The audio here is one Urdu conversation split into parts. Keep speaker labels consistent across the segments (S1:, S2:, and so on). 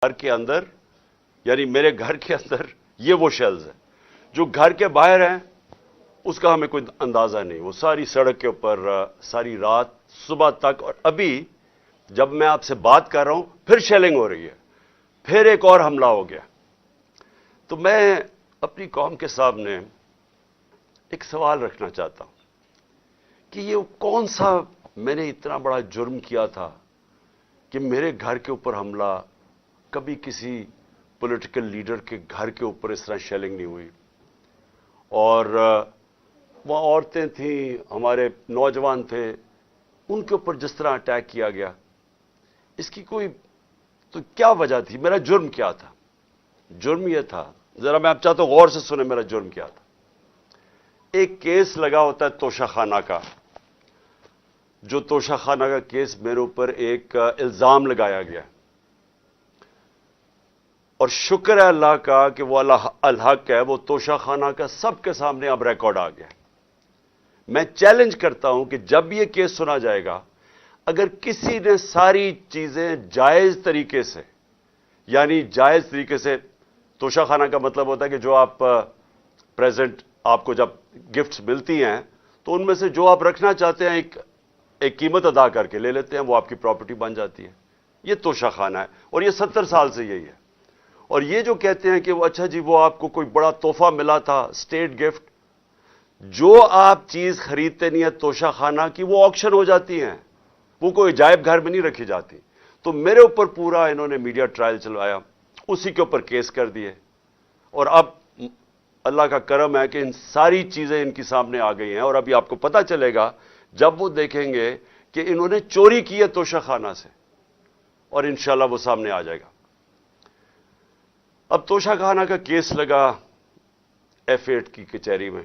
S1: گھر کے اندر یعنی میرے گھر کے اندر یہ وہ شیلز ہیں جو گھر کے باہر ہیں، اس کا ہمیں کوئی اندازہ نہیں. وہ ساری سڑک کے اوپر ساری رات صبح تک، اور ابھی جب میں آپ سے بات کر رہا ہوں پھر شیلنگ ہو رہی ہے، پھر ایک اور حملہ ہو گیا. تو میں اپنی قوم کے سامنے ایک سوال رکھنا چاہتا ہوں کہ یہ کون سا میں نے اتنا بڑا جرم کیا تھا کہ میرے گھر کے اوپر حملہ، کبھی کسی پولیٹیکل لیڈر کے گھر کے اوپر اس طرح شیلنگ نہیں ہوئی. اور وہاں عورتیں تھیں، ہمارے نوجوان تھے، ان کے اوپر جس طرح اٹیک کیا گیا، اس کی کوئی تو کیا وجہ تھی؟ میرا جرم کیا تھا؟ جرم یہ تھا، ذرا میں آپ چاہتا ہوں غور سے سنیں میرا جرم کیا تھا. ایک کیس لگا ہوتا ہے توشہ خانہ کا، جو توشہ خانہ کا کیس میرے اوپر ایک الزام لگایا گیا، اور شکر ہے اللہ کا کہ وہ الحق ہے، وہ توشہ خانہ کا سب کے سامنے اب ریکارڈ آ گیا. میں چیلنج کرتا ہوں کہ جب یہ کیس سنا جائے گا، اگر کسی نے ساری چیزیں جائز طریقے سے، یعنی جائز طریقے سے، توشہ خانہ کا مطلب ہوتا ہے کہ جو آپ پریزنٹ آپ کو جب گفٹس ملتی ہیں تو ان میں سے جو آپ رکھنا چاہتے ہیں ایک قیمت ادا کر کے لے لیتے ہیں، وہ آپ کی پراپرٹی بن جاتی ہے. یہ توشہ خانہ ہے، اور یہ 70 سال سے یہی ہے. اور یہ جو کہتے ہیں کہ وہ اچھا جی وہ آپ کو کوئی بڑا تحفہ ملا تھا، اسٹیٹ گفٹ، جو آپ چیز خریدتے نہیں ہیں توشہ خانہ کی، وہ آکشن ہو جاتی ہیں، وہ کوئی عجائب گھر میں نہیں رکھی جاتی. تو میرے اوپر پورا انہوں نے میڈیا ٹرائل چلوایا، اسی کے اوپر کیس کر دیے، اور اب اللہ کا کرم ہے کہ ان ساری چیزیں ان کی سامنے آ گئی ہیں. اور ابھی آپ کو پتہ چلے گا جب وہ دیکھیں گے کہ انہوں نے چوری کی ہے توشہ خانہ سے، اور انشاءاللہ وہ سامنے آ جائے گا. اب توشہ خانہ کا کیس لگا F8 کی کچہری میں.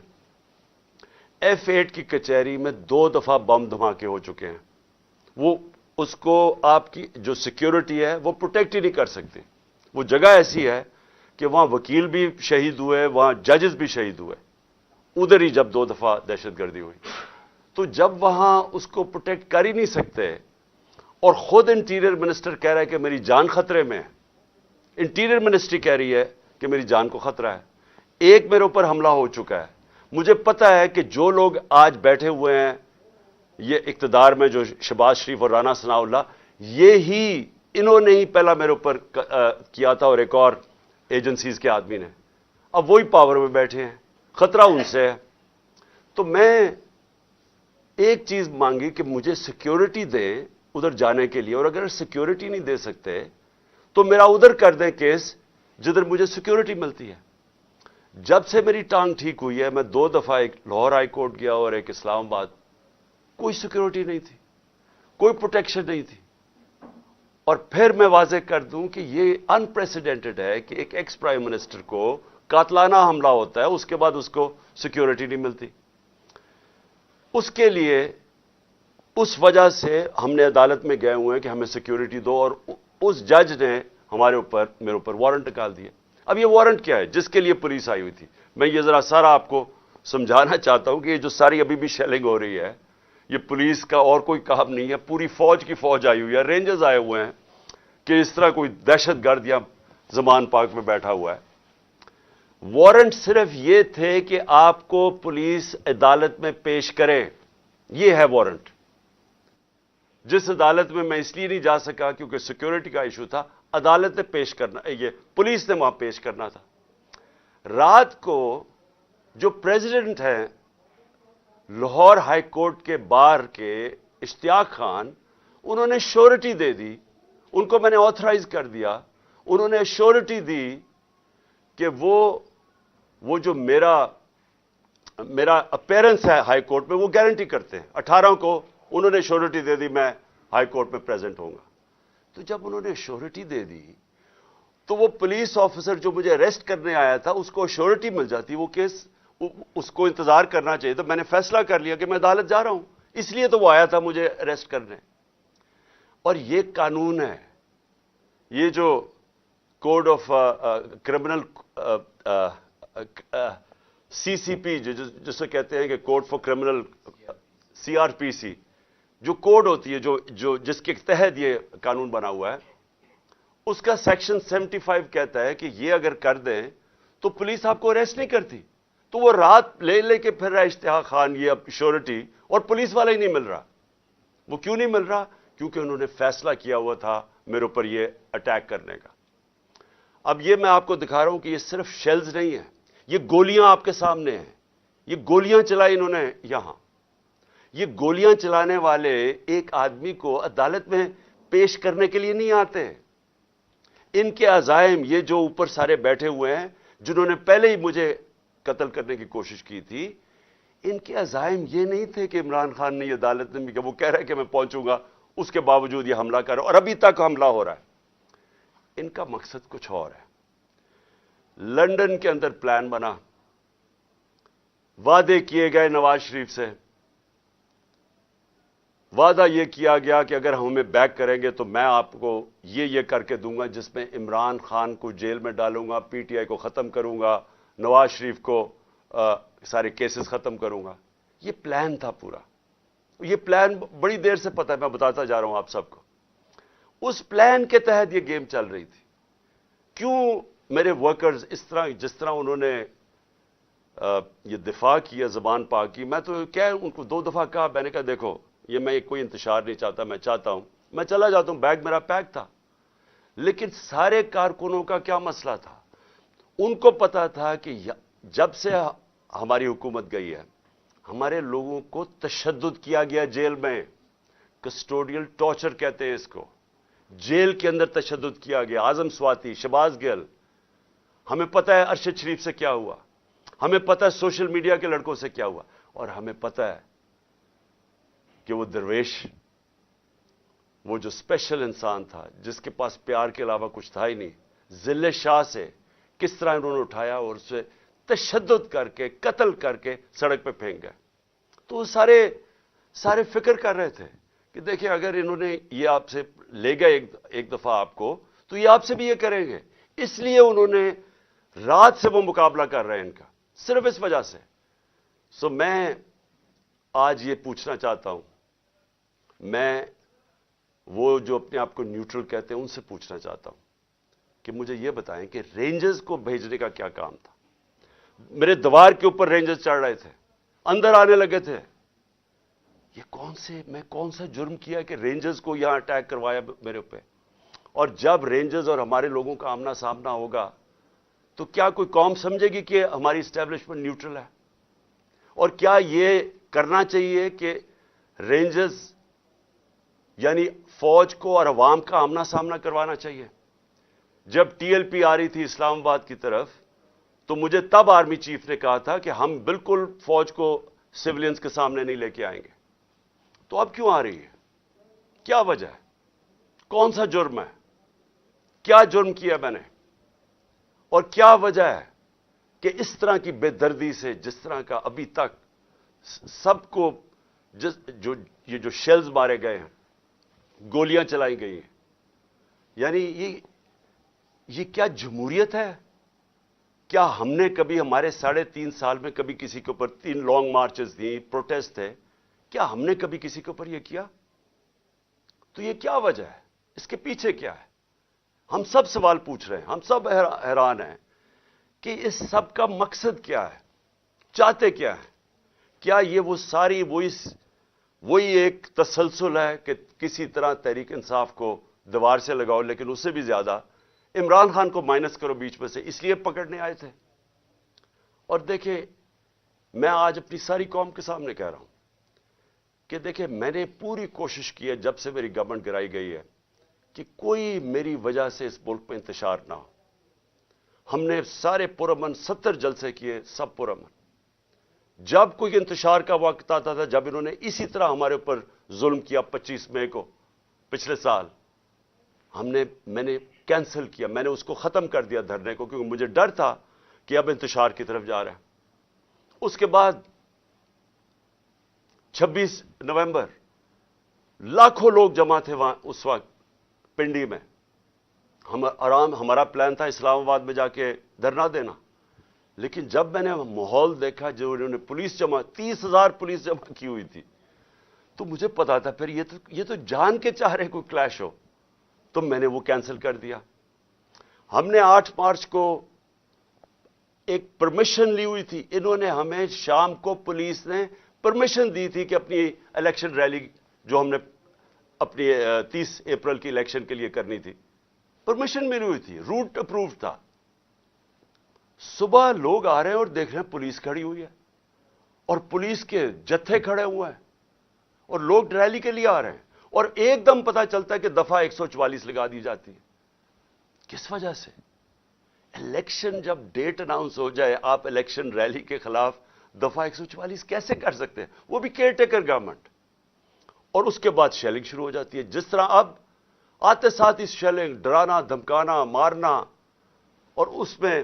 S1: F8 کی کچہری میں 2 دفعہ بم دھماکے ہو چکے ہیں. وہ اس کو آپ کی جو سیکیورٹی ہے وہ پروٹیکٹ ہی نہیں کر سکتے. وہ جگہ ایسی ہے کہ وہاں وکیل بھی شہید ہوئے، وہاں ججز بھی شہید ہوئے، ادھر ہی جب 2 دفعہ دہشت گردی ہوئی. تو جب وہاں اس کو پروٹیکٹ کر ہی نہیں سکتے، اور خود انٹیریئر منسٹر کہہ رہا ہے کہ میری جان خطرے میں ہے، انٹیریئر منسٹری کہہ رہی ہے کہ میری جان کو خطرہ ہے. ایک میرے اوپر حملہ ہو چکا ہے. مجھے پتا ہے کہ جو لوگ آج بیٹھے ہوئے ہیں یہ اقتدار میں، جو شہباز شریف اور رانا ثناء اللہ، یہی انہوں نے ہی پہلا میرے اوپر کیا تھا، اور ایک اور ایجنسیز کے آدمی نے. اب وہی پاور میں بیٹھے ہیں، خطرہ ان سے ہے. تو میں ایک چیز مانگی کہ مجھے سیکیورٹی دیں ادھر جانے کے لیے، اور اگر سیکیورٹی نہیں دے سکتے تو میرا ادھر کر دیں کیس جدھر مجھے سیکیورٹی ملتی ہے. جب سے میری ٹانگ ٹھیک ہوئی ہے، میں 2 دفعہ ایک لاہور ہائی کورٹ گیا اور ایک اسلام آباد، کوئی سیکیورٹی نہیں تھی، کوئی پروٹیکشن نہیں تھی. اور پھر میں واضح کر دوں کہ یہ انپریسیڈنٹڈ ہے کہ ایک ایکس پرائم منسٹر کو قاتلانہ حملہ ہوتا ہے، اس کے بعد اس کو سیکیورٹی نہیں ملتی. اس کے لیے اس وجہ سے ہم نے عدالت میں گئے ہوئے ہیں کہ ہمیں سیکیورٹی دو، اور اس جج نے میرے اوپر وارنٹ نکال دیا. اب یہ وارنٹ کیا ہے؟ جس کے لیے پولیس آئی ہوئی تھی. میں یہ ذرا سارا آپ کو سمجھانا چاہتا ہوں کہ یہ جو ساری ابھی بھی شیلنگ ہو رہی ہے، یہ پولیس کا اور کوئی کام نہیں ہے، پوری فوج کی فوج آئی ہوئی ہے، رینجرز آئے ہوئے ہیں کہ اس طرح کوئی دہشت گرد یا زمان پاک میں بیٹھا ہوا ہے. وارنٹ صرف یہ تھے کہ آپ کو پولیس عدالت میں پیش کرے، یہ ہے وارنٹ. جس عدالت میں اس لیے نہیں جا سکا کیونکہ سیکیورٹی کا ایشو تھا، عدالت نے پیش کرنا، یہ پولیس نے وہاں پیش کرنا تھا. رات کو جو پریزیڈنٹ ہیں لاہور ہائی کورٹ کے بار کے، اشتیاق خان، انہوں نے شورٹی دے دی. ان کو میں نے آتھرائز کر دیا، انہوں نے شورٹی دی کہ وہ جو میرا اپیرنس ہے ہائی کورٹ میں وہ گارنٹی کرتے ہیں. 18 کو انہوں نے شورٹی دے دی میں ہائی کورٹ میں پریزنٹ ہوں گا. تو جب انہوں نے شورٹی دے دی تو وہ پولیس آفیسر جو مجھے اریسٹ کرنے آیا تھا اس کو شورٹی مل جاتی، وہ کیس اس کو انتظار کرنا چاہیے. تو میں نے فیصلہ کر لیا کہ میں عدالت جا رہا ہوں، اس لیے تو وہ آیا تھا مجھے اریسٹ کرنے. اور یہ قانون ہے، یہ جو کوڈ آف کرمنل CCP جسے کہتے ہیں کہ کوڈ فار کرمنل CRPC، جو کوڈ ہوتی ہے جو جس کے تحت یہ قانون بنا ہوا ہے، اس کا سیکشن 75 کہتا ہے کہ یہ اگر کر دیں تو پولیس آپ کو اریسٹ نہیں کرتی. تو وہ رات لے کے پھر رہا اشتہا خان یہ اب شیورٹی, اور پولیس والا ہی نہیں مل رہا. وہ کیوں نہیں مل رہا؟ کیونکہ انہوں نے فیصلہ کیا ہوا تھا میرے اوپر یہ اٹیک کرنے کا. اب یہ میں آپ کو دکھا رہا ہوں کہ یہ صرف شیلز نہیں ہیں, یہ گولیاں آپ کے سامنے ہیں. یہ گولیاں چلائی انہوں نے یہاں. یہ گولیاں چلانے والے ایک آدمی کو عدالت میں پیش کرنے کے لیے نہیں آتے. ان کے عزائم, یہ جو اوپر سارے بیٹھے ہوئے ہیں جنہوں نے پہلے ہی مجھے قتل کرنے کی کوشش کی تھی, ان کے عزائم یہ نہیں تھے کہ عمران خان نے یہ عدالت میں کہ وہ کہہ رہا ہے کہ میں پہنچوں گا, اس کے باوجود یہ حملہ کر رہا ہے اور ابھی تک حملہ ہو رہا ہے. ان کا مقصد کچھ اور ہے. لندن کے اندر پلان بنا, وعدے کیے گئے نواز شریف سے. وعدہ یہ کیا گیا کہ اگر ہمیں بیک کریں گے تو میں آپ کو یہ کر کے دوں گا, جس میں عمران خان کو جیل میں ڈالوں گا, پی ٹی آئی کو ختم کروں گا, نواز شریف کو سارے کیسز ختم کروں گا. یہ پلان تھا پورا. یہ پلان بڑی دیر سے پتہ ہے, میں بتاتا جا رہا ہوں آپ سب کو. اس پلان کے تحت یہ گیم چل رہی تھی. کیوں میرے ورکرز اس طرح, جس طرح انہوں نے یہ دفاع کیا زبان پاک کی, میں تو کیا ان کو 2 دفعہ کہا, میں نے کہا دیکھو یہ میں کوئی انتشار نہیں چاہتا, میں چاہتا ہوں میں چلا جاتا ہوں, بیگ میرا پیک تھا. لیکن سارے کارکنوں کا کیا مسئلہ تھا؟ ان کو پتا تھا کہ جب سے ہماری حکومت گئی ہے ہمارے لوگوں کو تشدد کیا گیا جیل میں. کسٹوڈیل ٹارچر کہتے ہیں اس کو. جیل کے اندر تشدد کیا گیا. اعظم سواتی, شہباز گل, ہمیں پتہ ہے ارشد شریف سے کیا ہوا, ہمیں پتہ ہے سوشل میڈیا کے لڑکوں سے کیا ہوا, اور ہمیں پتہ ہے کہ وہ درویش, وہ جو اسپیشل انسان تھا جس کے پاس پیار کے علاوہ کچھ تھا ہی نہیں, ذل شاہ سے کس طرح انہوں نے اٹھایا اور اسے تشدد کر کے قتل کر کے سڑک پہ پھینک گئے. تو وہ سارے فکر کر رہے تھے کہ دیکھیں اگر انہوں نے یہ آپ سے لے گئے ایک دفعہ آپ کو, تو یہ آپ سے بھی یہ کریں گے. اس لیے انہوں نے رات سے وہ مقابلہ کر رہے ہیں ان کا, صرف اس وجہ سے. سو میں آج یہ پوچھنا چاہتا ہوں, میں وہ جو اپنے آپ کو نیوٹرل کہتے ہیں ان سے پوچھنا چاہتا ہوں کہ مجھے یہ بتائیں کہ رینجرز کو بھیجنے کا کیا کام تھا؟ میرے دیوار کے اوپر رینجرز چڑھ رہے تھے, اندر آنے لگے تھے. یہ میں کون سا جرم کیا کہ رینجرز کو یہاں اٹیک کروایا میرے اوپر؟ اور جب رینجرز اور ہمارے لوگوں کا آمنا سامنا ہوگا تو کیا کوئی قوم سمجھے گی کہ ہماری اسٹیبلشمنٹ نیوٹرل ہے؟ اور کیا یہ کرنا چاہیے کہ رینجرز یعنی فوج کو اور عوام کا آمنا سامنا کروانا چاہیے؟ جب ٹی ایل پی آ رہی تھی اسلام آباد کی طرف تو مجھے تب آرمی چیف نے کہا تھا کہ ہم بالکل فوج کو سیولینز کے سامنے نہیں لے کے آئیں گے. تو اب کیوں آ رہی ہے؟ کیا وجہ ہے؟ کون سا جرم ہے؟ کیا جرم کیا میں نے؟ اور کیا وجہ ہے کہ اس طرح کی بے دردی سے, جس طرح کا ابھی تک سب کو یہ جو شیلز مارے گئے ہیں, گولیاں چلائی گئی ہیں, یعنی یہ کیا جمہوریت ہے؟ کیا ہم نے کبھی ہمارے 3.5 سال میں کبھی کسی کے اوپر 3 لانگ مارچز تھیں, پروٹیسٹ تھے, کیا ہم نے کبھی کسی کے اوپر یہ کیا؟ تو یہ کیا وجہ ہے؟ اس کے پیچھے کیا ہے؟ ہم سب سوال پوچھ رہے ہیں, ہم سب حیران ہیں کہ اس سب کا مقصد کیا ہے؟ چاہتے کیا ہے؟ کیا یہ وہ ساری وہی ایک تسلسل ہے کہ کسی طرح تحریک انصاف کو دیوار سے لگاؤ, لیکن اس سے بھی زیادہ عمران خان کو مائنس کرو بیچ میں سے, اس لیے پکڑنے آئے تھے؟ اور دیکھیں میں آج اپنی ساری قوم کے سامنے کہہ رہا ہوں کہ دیکھیں میں نے پوری کوشش کی ہے جب سے میری گورنمنٹ گرائی گئی ہے کہ کوئی میری وجہ سے اس ملک میں انتشار نہ ہو. ہم نے سارے پرامن 70 جلسے کیے, سب پرامن. جب کوئی انتشار کا وقت آتا تھا, جب انہوں نے اسی طرح ہمارے اوپر ظلم کیا 25 مئی کو پچھلے سال, میں نے کینسل کیا, میں نے اس کو ختم کر دیا دھرنے کو, کیونکہ مجھے ڈر تھا کہ اب انتشار کی طرف جا رہا ہے. اس کے بعد 26 نومبر لاکھوں لوگ جمع تھے وہاں اس وقت پنڈی میں. ہمارا پلان تھا اسلام آباد میں جا کے دھرنا دینا, لیکن جب میں نے ماحول دیکھا جو انہوں نے پولیس 30,000 پولیس جمع کی ہوئی تھی, تو مجھے پتا تھا پھر یہ تو جان کے چاہ رہے کوئی کلیش ہو, تو میں نے وہ کینسل کر دیا. ہم نے 8 مارچ کو ایک پرمیشن لی ہوئی تھی. انہوں نے ہمیں شام کو پولیس نے پرمیشن دی تھی کہ اپنی الیکشن ریلی جو ہم نے اپنی 30 اپریل کی الیکشن کے لیے کرنی تھی, پرمیشن ملی ہوئی تھی, روٹ اپرووڈ تھا. صبح لوگ آ رہے ہیں اور دیکھ رہے ہیں پولیس کھڑی ہوئی ہے اور پولیس کے جتھے کھڑے ہوئے ہیں اور لوگ ریلی کے لیے آ رہے ہیں, اور ایک دم پتہ چلتا ہے کہ دفعہ 144 لگا دی جاتی ہے. کس وجہ سے؟ الیکشن جب ڈیٹ اناؤنس ہو جائے, آپ الیکشن ریلی کے خلاف دفعہ 144 کیسے کر سکتے ہیں؟ وہ بھی کیئر ٹیکر گورنمنٹ. اور اس کے بعد شیلنگ شروع ہو جاتی ہے, جس طرح اب آتے ساتھ ہی شیلنگ, ڈرانا, دھمکانا, مارنا. اور اس میں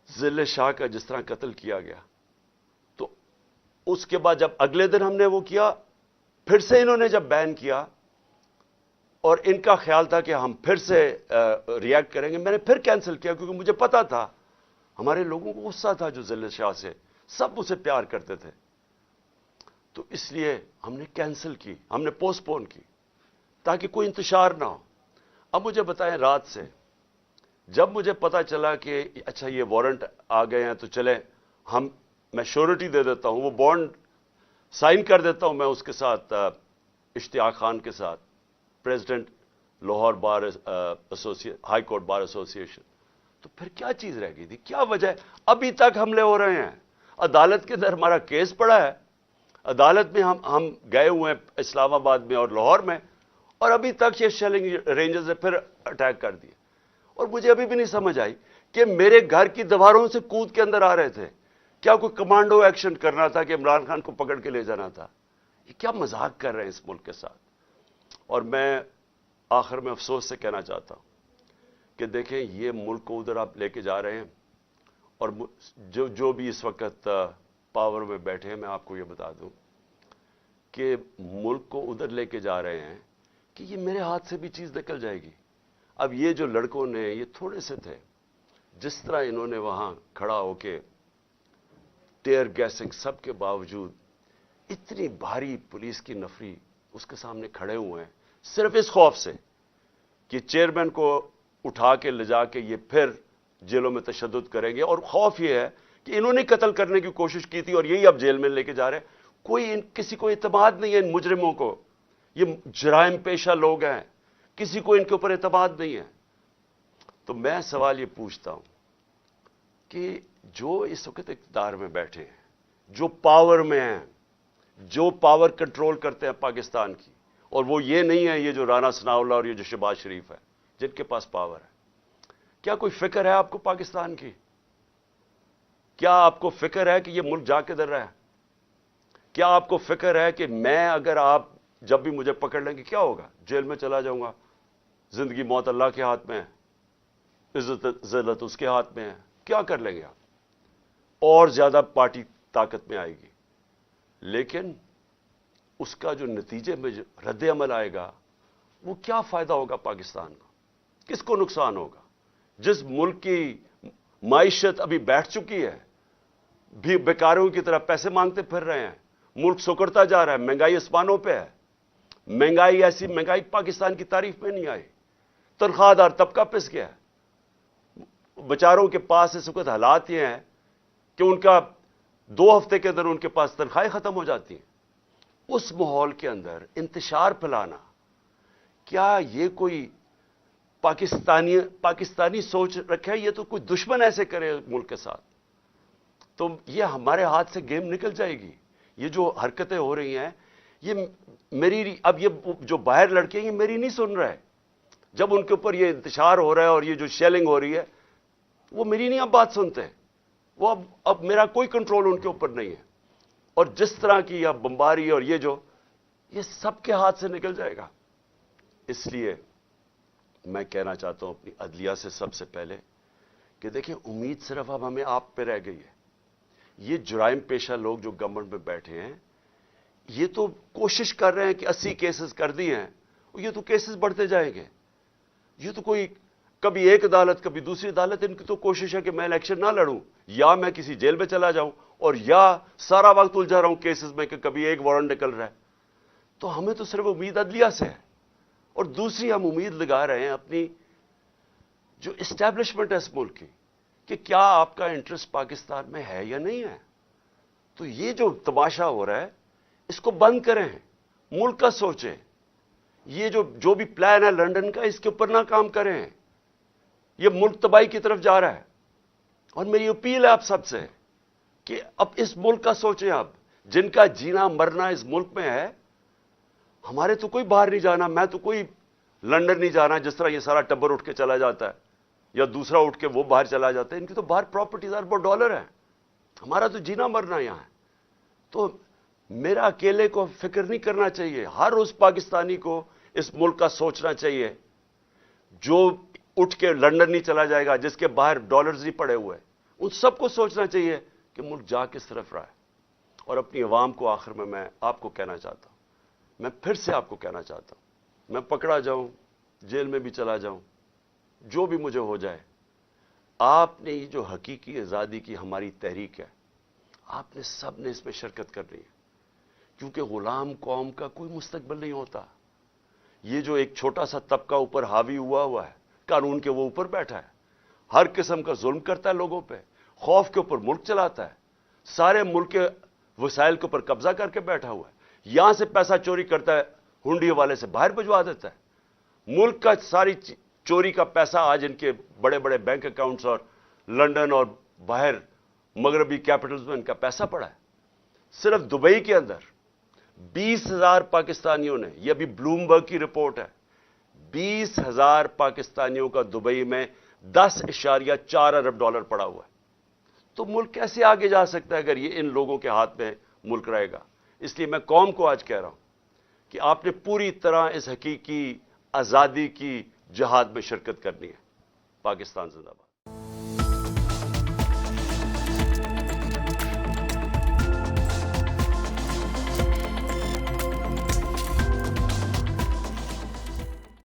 S1: ذل شاہ کا جس طرح قتل کیا گیا, تو اس کے بعد جب اگلے دن ہم نے وہ کیا, پھر سے انہوں نے جب بین کیا, اور ان کا خیال تھا کہ ہم پھر سے ری ایکٹ کریں گے, میں نے پھر کینسل کیا, کیونکہ مجھے پتا تھا ہمارے لوگوں کو غصہ تھا جو ذل شاہ سے, سب اسے پیار کرتے تھے. تو اس لیے ہم نے کینسل کی, ہم نے پوسٹ پون کی تاکہ کوئی انتشار نہ ہو. اب مجھے بتائیں, رات سے جب مجھے پتا چلا کہ اچھا یہ وارنٹ آ گئے ہیں تو چلے میں شیورٹی دے دیتا ہوں, وہ بانڈ سائن کر دیتا ہوں میں اس کے ساتھ, اشتیاق خان کے ساتھ, پریزیڈنٹ لاہور بار ہائی کورٹ بار ایسوسی ایشن. تو پھر کیا چیز رہ گئی تھی؟ کیا وجہ ہے؟ ابھی تک حملے ہو رہے ہیں, عدالت کے اندر ہمارا کیس پڑا ہے, عدالت میں ہم گئے ہوئے ہیں اسلام آباد میں اور لاہور میں, اور ابھی تک یہ شیلنگ رینجرز نے پھر اٹیک کر دیے. اور مجھے ابھی بھی نہیں سمجھ آئی کہ میرے گھر کی دیواروں سے کود کے اندر آ رہے تھے. کیا کوئی کمانڈو ایکشن کرنا تھا کہ عمران خان کو پکڑ کے لے جانا تھا؟ یہ کیا مذاق کر رہے ہیں اس ملک کے ساتھ. اور میں آخر میں افسوس سے کہنا چاہتا ہوں کہ دیکھیں, یہ ملک کو ادھر آپ لے کے جا رہے ہیں, اور جو بھی اس وقت پاور میں بیٹھے ہیں, میں آپ کو یہ بتا دوں کہ ملک کو ادھر لے کے جا رہے ہیں کہ یہ میرے ہاتھ سے بھی چیز نکل جائے گی. اب یہ جو لڑکوں نے, یہ تھوڑے سے تھے, جس طرح انہوں نے وہاں کھڑا ہو کے ٹیئر گیسنگ سب کے باوجود, اتنی بھاری پولیس کی نفری اس کے سامنے کھڑے ہوئے ہیں, صرف اس خوف سے کہ چیئرمین کو اٹھا کے لے جا کے یہ پھر جیلوں میں تشدد کریں گے. اور خوف یہ ہے کہ انہوں نے قتل کرنے کی کوشش کی تھی اور یہی اب جیل میں لے کے جا رہے ہیں. کسی کو اعتماد نہیں ہے ان مجرموں کو, یہ جرائم پیشہ لوگ ہیں, کسی کو ان کے اوپر اعتماد نہیں ہے. تو میں سوال یہ پوچھتا ہوں کہ جو اس وقت اقتدار میں بیٹھے ہیں, جو پاور میں ہیں, جو پاور کنٹرول کرتے ہیں پاکستان کی, اور وہ یہ نہیں ہے یہ جو رانا ثناء اللہ اور یہ جو شہباز شریف ہے جن کے پاس پاور ہے, کیا کوئی فکر ہے آپ کو پاکستان کی؟ کیا آپ کو فکر ہے کہ یہ ملک جا کے در رہا ہے؟ کیا آپ کو فکر ہے کہ میں اگر آپ جب بھی مجھے پکڑ لیں گے کیا ہوگا؟ جیل میں چلا جاؤں گا. زندگی موت اللہ کے ہاتھ میں ہے, عزت ذلت اس کے ہاتھ میں ہے. کیا کر لیں گے آپ؟ اور زیادہ پارٹی طاقت میں آئے گی, لیکن اس کا جو نتیجے میں جو رد عمل آئے گا وہ کیا فائدہ ہوگا پاکستان کو؟ کس کو نقصان ہوگا؟ جس ملک کی معیشت ابھی بیٹھ چکی ہے, بھی بیکاروں کی طرح پیسے مانگتے پھر رہے ہیں, ملک سکڑتا جا رہا ہے, مہنگائی آسمانوں پہ ہے. مہنگائی ایسی مہنگائی پاکستان کی تاریخ میں نہیں آئی. تنخواہ دار طبقہ پس گیا ہے. بیچاروں کے پاس اس وقت حالات یہ ہیں کہ ان کا 2 ہفتے کے اندر ان کے پاس تنخواہیں ختم ہو جاتی ہیں. اس ماحول کے اندر انتشار پھیلانا, کیا یہ کوئی پاکستانی سوچ رکھے؟ یہ تو کوئی دشمن ایسے کرے ملک کے ساتھ تو یہ ہمارے ہاتھ سے گیم نکل جائے گی. یہ جو حرکتیں ہو رہی ہیں, یہ میری, اب یہ جو باہر لڑکے ہیں یہ میری نہیں سن رہے. جب ان کے اوپر یہ انتشار ہو رہا ہے اور یہ جو شیلنگ ہو رہی ہے, وہ میری نہیں اب بات سنتے. وہ اب میرا کوئی کنٹرول ان کے اوپر نہیں ہے. اور جس طرح کی اب بمباری اور یہ سب کے ہاتھ سے نکل جائے گا. اس لیے میں کہنا چاہتا ہوں اپنی عدلیہ سے سب سے پہلے کہ دیکھیں, امید صرف اب ہمیں آپ پہ رہ گئی ہے. یہ جرائم پیشہ لوگ جو گورنمنٹ میں بیٹھے ہیں, یہ تو کوشش کر رہے ہیں کہ 80 کیسز کر دیے ہیں, یہ تو کیسز بڑھتے جائیں گے. یہ تو کوئی کبھی ایک عدالت کبھی دوسری عدالت, ان کی تو کوشش ہے کہ میں الیکشن نہ لڑوں, یا میں کسی جیل میں چلا جاؤں, اور یا سارا وقت الجھا رہا ہوں کیسز میں کہ کبھی ایک وارنٹ نکل رہا ہے. تو ہمیں تو صرف امید عدلیہ سے ہے, اور دوسری ہم امید لگا رہے ہیں اپنی جو اسٹیبلشمنٹ ہے اس ملک کی کہ کیا آپ کا انٹرسٹ پاکستان میں ہے یا نہیں ہے. تو یہ جو تماشا ہو رہا ہے اس کو بند کریں, ملک کا سوچیں. یہ جو بھی پلان ہے لنڈن کا, اس کے اوپر نہ کام کریں. یہ ملک تباہی کی طرف جا رہا ہے. اور میری اپیل ہے آپ سب سے کہ اب اس ملک کا سوچیں. آپ جن کا جینا مرنا اس ملک میں ہے, ہمارے تو کوئی باہر نہیں جانا, میں تو کوئی لنڈن نہیں جانا جس طرح یہ سارا ٹبر اٹھ کے چلا جاتا ہے یا دوسرا اٹھ کے وہ باہر چلا جاتا ہے. ان کی تو باہر پراپرٹیز اربوں ڈالر ہیں, ہمارا تو جینا مرنا یہاں ہے. تو میرا اکیلے کو فکر نہیں کرنا چاہیے, ہر اس پاکستانی کو اس ملک کا سوچنا چاہیے جو اٹھ کے لنڈن نہیں چلا جائے گا, جس کے باہر ڈالرز نہیں پڑے ہوئے. ان سب کو سوچنا چاہیے کہ ملک جا کس طرف رہا ہے. اور اپنی عوام کو آخر میں آپ کو کہنا چاہتا ہوں, میں پھر سے آپ کو کہنا چاہتا ہوں, میں پکڑا جاؤں, جیل میں بھی چلا جاؤں, جو بھی مجھے ہو جائے, آپ نے یہ جو حقیقی آزادی کی ہماری تحریک ہے, آپ نے سب نے اس میں شرکت کرنی ہے. کیونکہ غلام قوم کا کوئی مستقبل نہیں ہوتا. یہ جو ایک چھوٹا سا طبقہ اوپر حاوی ہوا ہے, قانون کے وہ اوپر بیٹھا ہے, ہر قسم کا ظلم کرتا ہے لوگوں پہ, خوف کے اوپر ملک چلاتا ہے, سارے ملک کے وسائل کے اوپر قبضہ کر کے بیٹھا ہوا ہے, یہاں سے پیسہ چوری کرتا ہے, ہنڈی والے سے باہر بھجوا دیتا ہے. ملک کا ساری چوری کا پیسہ آج ان کے بڑے بڑے بینک اکاؤنٹس اور لنڈن اور باہر مغربی کیپٹلز میں ان کا پیسہ پڑا ہے. صرف دبئی کے اندر 20,000 پاکستانیوں نے, یہ ابھی بلومبرگ کی رپورٹ ہے, 20,000 پاکستانیوں کا دبئی میں $10.4 ارب پڑا ہوا ہے. تو ملک کیسے آگے جا سکتا ہے اگر یہ ان لوگوں کے ہاتھ میں ملک رہے گا. اس لیے میں قوم کو آج کہہ رہا ہوں کہ آپ نے پوری طرح اس حقیقی آزادی کی جہاد میں شرکت کرنی ہے. پاکستان زندہ باد.